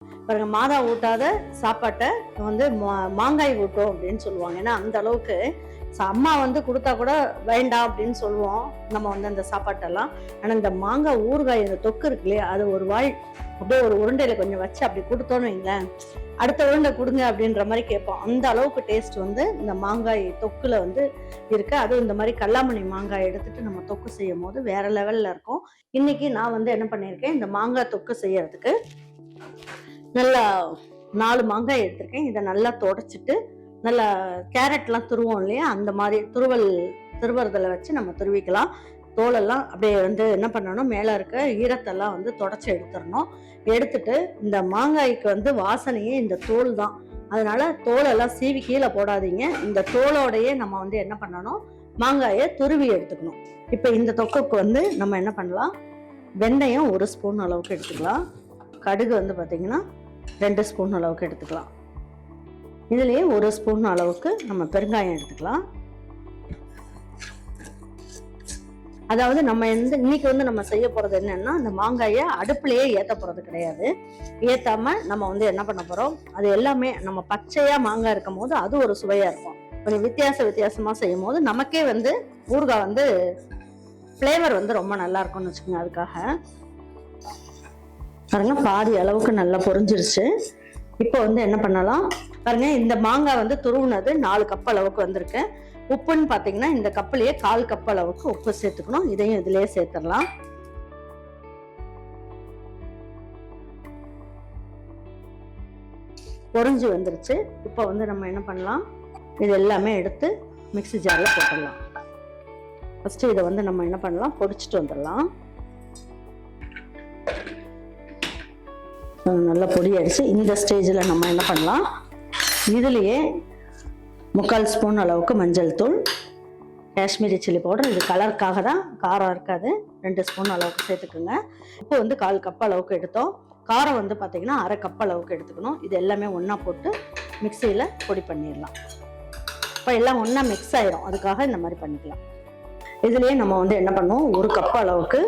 பாருங்க, மாதா ஊட்டாத சாப்பாட்டை வந்து மாங்காய் ஊட்டும் அப்படின்னு சொல்லுவாங்க. ஏன்னா அந்த அளவுக்கு அம்மா வந்து கொடுத்தா கூட வேண்டாம் அப்படின்னு சொல்லுவோம் நம்ம வந்து அந்த சாப்பாட்டெல்லாம். ஆனா இந்த மாங்காய் ஊறுகாய், இந்த தொக்கு இருக்கு இல்லையா, அது ஒரு வாய் அப்படியே ஒரு உருண்டையில கொஞ்சம் வச்சு அப்படி கொடுத்தோன்னு வைங்களேன், அடுத்த உருண்டை கொடுங்க அப்படின்ற மாதிரி கேட்போம். அந்த அளவுக்கு டேஸ்ட் வந்து இந்த மாங்காய் தொக்குல வந்து இருக்கு. அதுவும் இந்த மாதிரி கல்லாமணி மாங்காய் எடுத்துட்டு நம்ம தொக்கு செய்யும் போது வேற லெவல்ல இருக்கும். இன்னைக்கு நான் வந்து என்ன பண்ணியிருக்கேன், இந்த மாங்காய் தொக்கு செய்யறதுக்கு நல்லா 4 மாங்காய் எடுத்திருக்கேன். இதை நல்லா தொடச்சிட்டு, நல்லா கேரட்லாம் துருவோம் இல்லையா, அந்த மாதிரி துருவறதில் வச்சு நம்ம துருவிக்கலாம். தோலெல்லாம் அப்படியே வந்து என்ன பண்ணணும், மேலே இருக்க ஈரத்தெல்லாம் வந்து தொடச்சி எடுத்துடணும். எடுத்துட்டு இந்த மாங்காய்க்கு வந்து வாசனையே இந்த தோல் தான். அதனால தோலெல்லாம் சீவி கீழே போடாதீங்க. இந்த தோலோடையே நம்ம வந்து என்ன பண்ணணும், மாங்காயை துருவி எடுத்துக்கணும். இப்போ இந்த தொக்குக்கு வந்து நம்ம என்ன பண்ணலாம், வெந்தயம் 1 ஸ்பூன் அளவுக்கு எடுத்துக்கலாம். கடுகு வந்து பார்த்தீங்கன்னா 2 ஸ்பூன் அளவுக்கு எடுத்துக்கலாம். இதுலேயே 1 ஸ்பூன் அளவுக்கு நம்ம பெருங்காயம் எடுத்துக்கலாம். அதாவது நம்ம இன்னைக்கு வந்து நம்ம செய்ய போறது என்னன்னா, அந்த மாங்காயை அடுப்புலயே ஏத்த போறது கிடையாது. ஏத்தாம நம்ம வந்து என்ன பண்ண போறோம், அது எல்லாமே நம்ம பச்சையா மாங்காய் இருக்கும் போது அது ஒரு சுவையா இருக்கும். கொஞ்சம் வித்தியாசமா செய்யும் போது நமக்கே வந்து ஊறுகாய் வந்து ஃப்ளேவர் வந்து ரொம்ப நல்லா இருக்கும்னு வச்சுக்கோங்க. அதுக்காக பாருங்க, பாதி அளவுக்கு நல்லா பொரிஞ்சிருச்சு. இப்போ வந்து என்ன பண்ணலாம் பாருங்க, இந்த மாங்காய் வந்து துருவுனது 4 கப் அளவுக்கு வந்திருக்கு. உப்புன்னு பார்த்தீங்கன்னா இந்த கப்புலயே 1/4 கப் அளவுக்கு உப்பு சேர்த்துக்கணும். இதையும் இதுலயே சேர்த்துடலாம். பொரிஞ்சு வந்துருச்சு. இப்போ வந்து நம்ம என்ன பண்ணலாம், இது எல்லாமே எடுத்து மிக்ஸி ஜார்ல போட்டுடலாம். ஃபர்ஸ்ட் இதை வந்து நம்ம என்ன பண்ணலாம், பொடிச்சிட்டு வந்துடலாம். நல்லா பொடி அடிச்சு இந்த ஸ்டேஜில் நம்ம என்ன பண்ணலாம், இதுலேயே 3/4 ஸ்பூன் அளவுக்கு மஞ்சள் தூள், காஷ்மீரி சில்லி பவுடர், இது கலருக்காக தான், காரம் இருக்காது, 2 ஸ்பூன் அளவுக்கு சேர்த்துக்குங்க. உப்பு வந்து 1/4 கப் அளவுக்கு எடுத்தோம். காரம் வந்து பார்த்தீங்கன்னா 1/2 கப் அளவுக்கு எடுத்துக்கணும். இது எல்லாமே ஒன்றா போட்டு மிக்சியில் பொடி பண்ணிடலாம். இப்போ எல்லாம் ஒன்றா மிக்ஸ் ஆயிரும், அதுக்காக இந்த மாதிரி பண்ணிக்கலாம். இதுலேயே நம்ம வந்து என்ன பண்ணுவோம், 1 கப் அளவுக்கு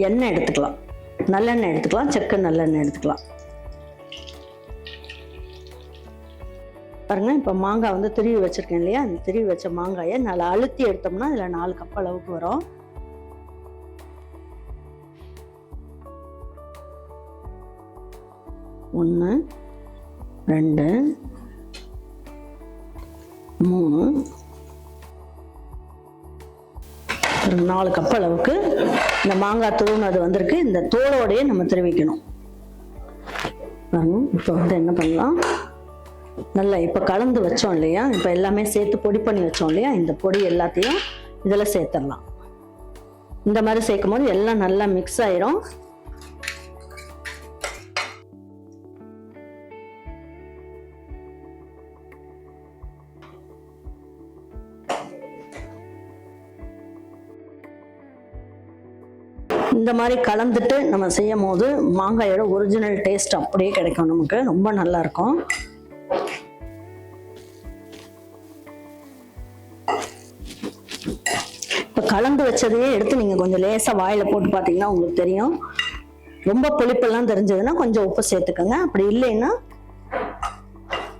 எண்ணெய் எடுத்துக்கலாம். நல்லெண்ணெய் எடுத்துக்கலாம், செக்கு நல்லெண்ணெய் எடுத்துக்கலாம். பாருங்க, இப்போ மாங்காய் வந்து திருவி வச்சிருக்கேன் இல்லையா, அந்த திருவி வச்ச மாங்காயை நல்லா அழுத்தி எடுத்தோம்னா இதில் 4 கப் அளவுக்கு வரும். ஒன்று, 2, 3, 4 கப் அளவுக்கு இந்த மாங்காய் துருவுனது வந்திருக்கு. இந்த தோலோடையே நம்ம திருவிக்கணும். இப்போ வந்து என்ன பண்ணலாம், நல்லா இப்போ கலந்து வச்சோம் இல்லையா, இப்போ எல்லாமே சேர்த்து பொடி பண்ணி வச்சோம் இல்லையா, இந்த பொடி எல்லாத்தையும் இதில் சேர்த்துடலாம். இந்த மாதிரி சேர்க்கும் போது எல்லாம் நல்லா மிக்ஸ் ஆயிரும். இந்த மாதிரி கலந்துட்டு நம்ம செய்யும் போது மாங்காயோட ஒரிஜினல் டேஸ்ட் அப்படியே கிடைக்கும், நமக்கு ரொம்ப நல்லா இருக்கும். இப்போ கலந்து வச்சதையே எடுத்து நீங்கள் கொஞ்சம் லேசாக வாயில் போட்டு பார்த்தீங்கன்னா உங்களுக்கு தெரியும். ரொம்ப புளிப்பெல்லாம் தெரிஞ்சதுன்னா கொஞ்சம் உப்பு சேர்த்துக்கோங்க. அப்படி இல்லைன்னா,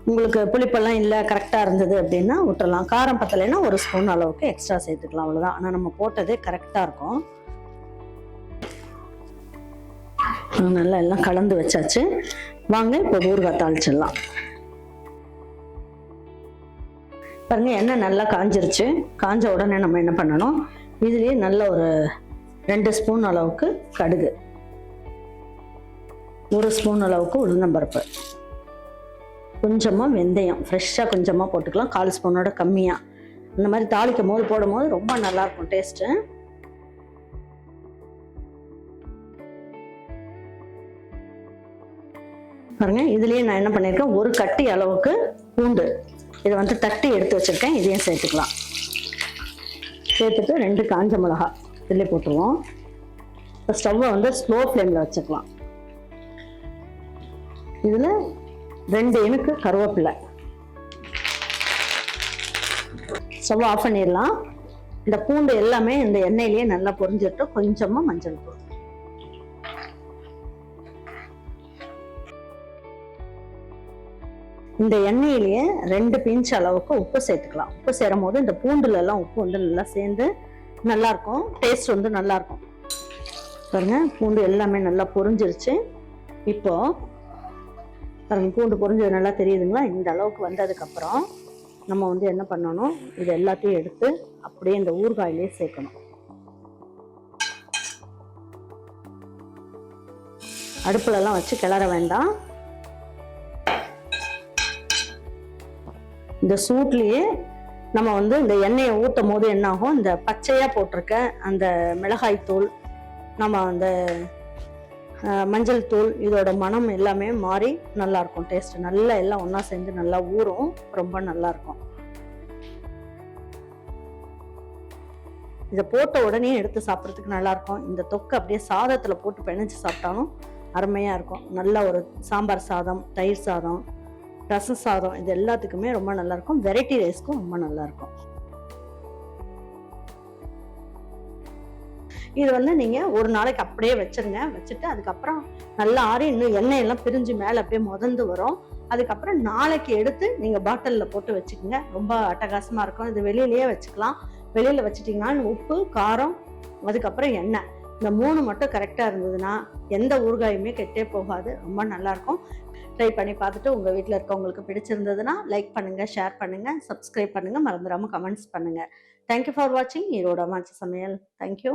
உங்களுக்கு புளிப்பெல்லாம் இல்லை கரெக்டாக இருந்தது அப்படின்னா விட்டுறலாம். காரம் பத்தலைன்னா 1 ஸ்பூன் அளவுக்கு எக்ஸ்ட்ரா சேர்த்துக்கலாம், அவ்வளோதான். ஆனால் நம்ம போட்டதே கரெக்டாக இருக்கும். நல்லா எல்லாம் கலந்து வச்சாச்சு. வாங்க இப்போ ஊறுகாய் தாளிச்சிடலாம். பாருங்க, எண்ணெய் நல்லா காஞ்சிருச்சு. காஞ்ச உடனே நம்ம என்ன பண்ணணும், இதுலேயே நல்ல ஒரு 2 ஸ்பூன் அளவுக்கு கடுகு, 1 ஸ்பூன் அளவுக்கு உளுந்தம்பருப்பு, கொஞ்சமாக வெந்தயம் ஃப்ரெஷ்ஷாக கொஞ்சமாக போட்டுக்கலாம், 1/4 ஸ்பூனோட கம்மியாக. இந்த மாதிரி தாளிக்கும் போது போடும் போது ரொம்ப நல்லாயிருக்கும் டேஸ்ட்டு. பாருங்க, இதுலயே நான் என்ன பண்ணியிருக்கேன், 1 கட்டி அளவுக்கு பூண்டு, இதை வந்து தட்டி எடுத்து வச்சிருக்கேன், இதையும் சேர்த்துக்கலாம். சேர்த்துட்டு 2 காஞ்ச மிளகா இதில் போட்டுருவோம். இப்போ ஸ்டவ்வை வந்து ஸ்லோ ஃப்ளேமில் வச்சுக்கலாம். இதில் 2 இனுக்கு கருவேப்பிலை. ஸ்டவ் ஆஃப் பண்ணிடலாம். இந்த பூண்டு எல்லாமே இந்த எண்ணெயிலேயே நல்லா பொரிஞ்சிட்டு கொஞ்சமாக மஞ்சள் தூள், இந்த எண்ணெயிலேயே 2 பிஞ்ச் அளவுக்கு உப்பு சேர்த்துக்கலாம். உப்பு சேரும் போது இந்த பூண்டுல எல்லாம் உப்பு வந்து நல்லா சேர்ந்து நல்லா இருக்கும், டேஸ்ட் வந்து நல்லா இருக்கும். பாருங்க, பூண்டு எல்லாமே நல்லா பொரிஞ்சிருச்சு. இப்போ பாருங்க, பூண்டு பொரிஞ்சது நல்லா தெரியுதுங்களா? இந்த அளவுக்கு வந்ததுக்கு அப்புறம் நம்ம வந்து என்ன பண்ணணும், இது எல்லாத்தையும் எடுத்து அப்படியே இந்த ஊறுகாயிலே சேர்க்கணும். அடுப்புல எல்லாம் வச்சு கிளற வேண்டாம். இந்த சூட்லயே நம்ம வந்து இந்த எண்ணெயை ஊற்றும் போது என்ன ஆகும், இந்த பச்சையா போட்டிருக்க அந்த மிளகாய் தூள், நம்ம அந்த மஞ்சள் தூள், இதோட மனம் எல்லாமே மாறி நல்லா இருக்கும். டேஸ்ட் நல்லா எல்லாம் ஒண்ணா சேர்ந்து நல்லா ஊறும், ரொம்ப நல்லா இருக்கும். இதை போட்ட உடனே எடுத்து சாப்பிட்றதுக்கு நல்லா இருக்கும். இந்த தொக்கு அப்படியே சாதத்துல போட்டு பிணைஞ்சு சாப்பிட்டாலும் அருமையா இருக்கும். நல்ல ஒரு சாம்பார் சாதம், தயிர் சாதம், ரசம் சாதம், இது எல்லாத்துக்குமே ரொம்ப நல்லா இருக்கும். வெரைட்டி ரைஸ்க்கும் ரொம்ப நல்லா இருக்கும். இது வந்து நீங்க ஒரு நாளைக்கு அப்படியே வச்சிருங்க. வச்சுட்டு அதுக்கப்புறம் நல்லா ஆறி இன்னும் எண்ணெய் எல்லாம் பிரிஞ்சு மேல அப்படியே முதந்து வரும். அதுக்கப்புறம் நாளைக்கு எடுத்து நீங்க பாட்டில்ல போட்டு வச்சுக்கோங்க. ரொம்ப அட்டகாசமா இருக்கும். இது வெளியிலயே வச்சுக்கலாம். வெளியில வச்சுட்டீங்கன்னா உப்பு, காரம், அதுக்கப்புறம் எண்ணெய், இந்த 3 மட்டும் கரெக்டா இருந்ததுன்னா எந்த ஊறுகாயுமே கெட்டே போகாது. ரொம்ப நல்லா இருக்கும். ட்ரை பண்ணி பார்த்துட்டு உங்க வீட்டில் இருக்கவங்களுக்கு பிடிச்சிருந்ததுன்னா லைக் பண்ணுங்க, ஷேர் பண்ணுங்க, சப்ஸ்கிரைப் பண்ணுங்க, மறந்துடாம கமெண்ட்ஸ் பண்ணுங்க. தேங்க்யூ ஃபார் வாட்சிங் ஈரோடு அம்மாச்சி சமையல். தேங்க்யூ.